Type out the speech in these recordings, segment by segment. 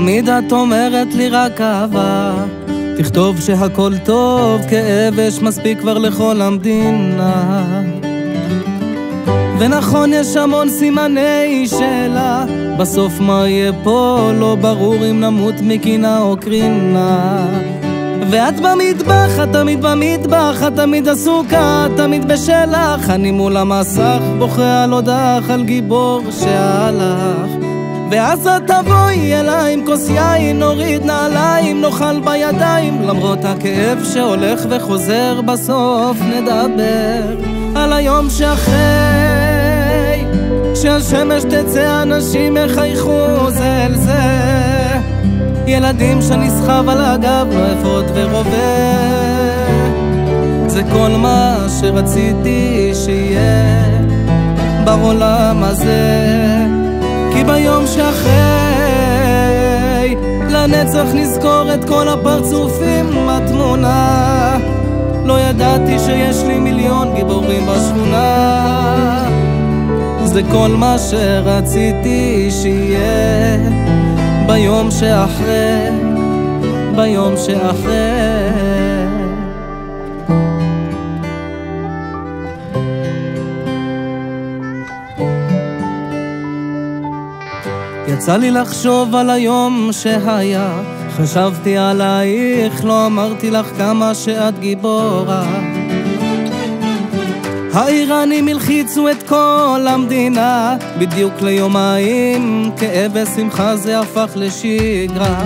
תמיד את אומרת לי רק אהבה, תכתוב שהכל טוב, כאב יש מספיק כבר לכל המדינה. ונכון יש המון סימני שאלה, בסוף מה יהיה פה לא ברור אם נמות מקינה או קרינה. ואת במטבח, את תמיד במטבח, את תמיד עסוקה, את תמיד בשלך. אני מול המסך בוכה על הודח, על גיבור שהלך. ואז את תבואי אליי עם כוס יין, נוריד נעליים, נאכל בידיים. למרות הכאב שהולך וחוזר, בסוף נדבר על היום שאחרי, שהשמש תצא אנשים יחייכו זה אל זה, ילדים שנסחב על הגב לא אפות ורובה. זה כל מה שרציתי שיהיה בעולם הזה, כי ביום שאחרי לנצח נזכור את כל הפרצופים בתמונה. לא ידעתי שיש לי מיליון גיבורים בשכונה, זה כל מה שרציתי שיהיה ביום שאחרי, ביום שאחרי. יצא לי לחשוב על היום שהיה, חשבתי עלייך, לא אמרתי לך כמה שאת גיבורה. האיראנים הלחיצו את כל המדינה, בדיוק ליומיים, כאב ושמחה זה הפך לשגרה.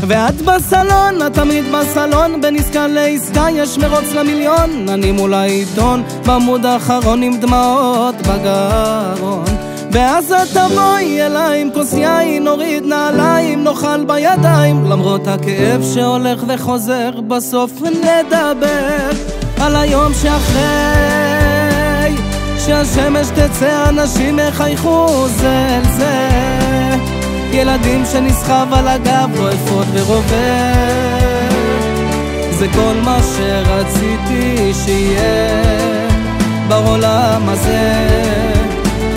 ואת בסלון, את תמיד בסלון, בין עסקה לעסקה יש מרוץ למיליון. אני מול העיתון, בעמוד האחרון עם דמעות בגרון. ואז את תבואי אליי עם כוס יין, נוריד נעליים, נאכל בידיים. למרות הכאב שהולך וחוזר, בסוף נדבר על היום שאחרי, שהשמש תצא אנשים יחייכו זה אל זה, ילדים שנסחב על הגב לא אפות ורובה. זה כל מה שרציתי שיהיה בעולם הזה,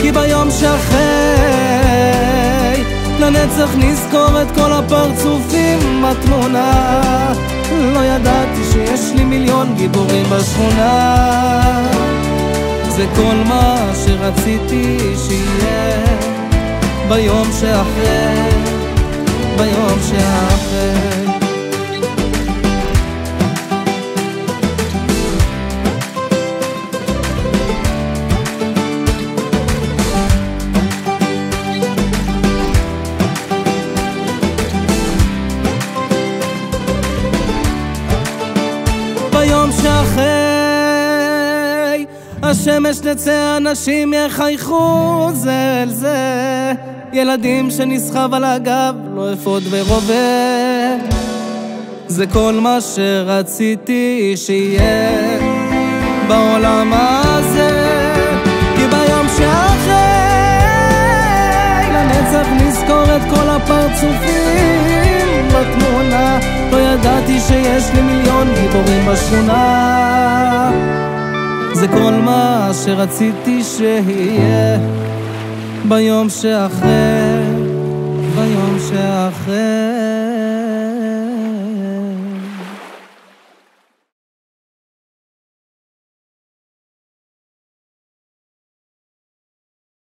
כי ביום שאחרי לנצח נזכור את כל הפרצופים בתמונה. לא ידעתי שיש לי מיליון גיבורים בשכונה, זה כל מה שרציתי שיהיה ביום שאחרי, ביום שאחרי. ביום שאחרי השמש תצא אנשים יחייכו זה אל זה, ילדים שנסחב על הגב לא אפות ורובה. זה כל מה שרציתי שיהיה בעולם הזה, כי ביום שאחרי לנצח נזכור את כל הפרצופים בתמונה. לא ידעתי שיש לי מיליון גיבורים בשכונה, זה כל מה שרציתי שיהיה ביום שאחרי, ביום שאחרי.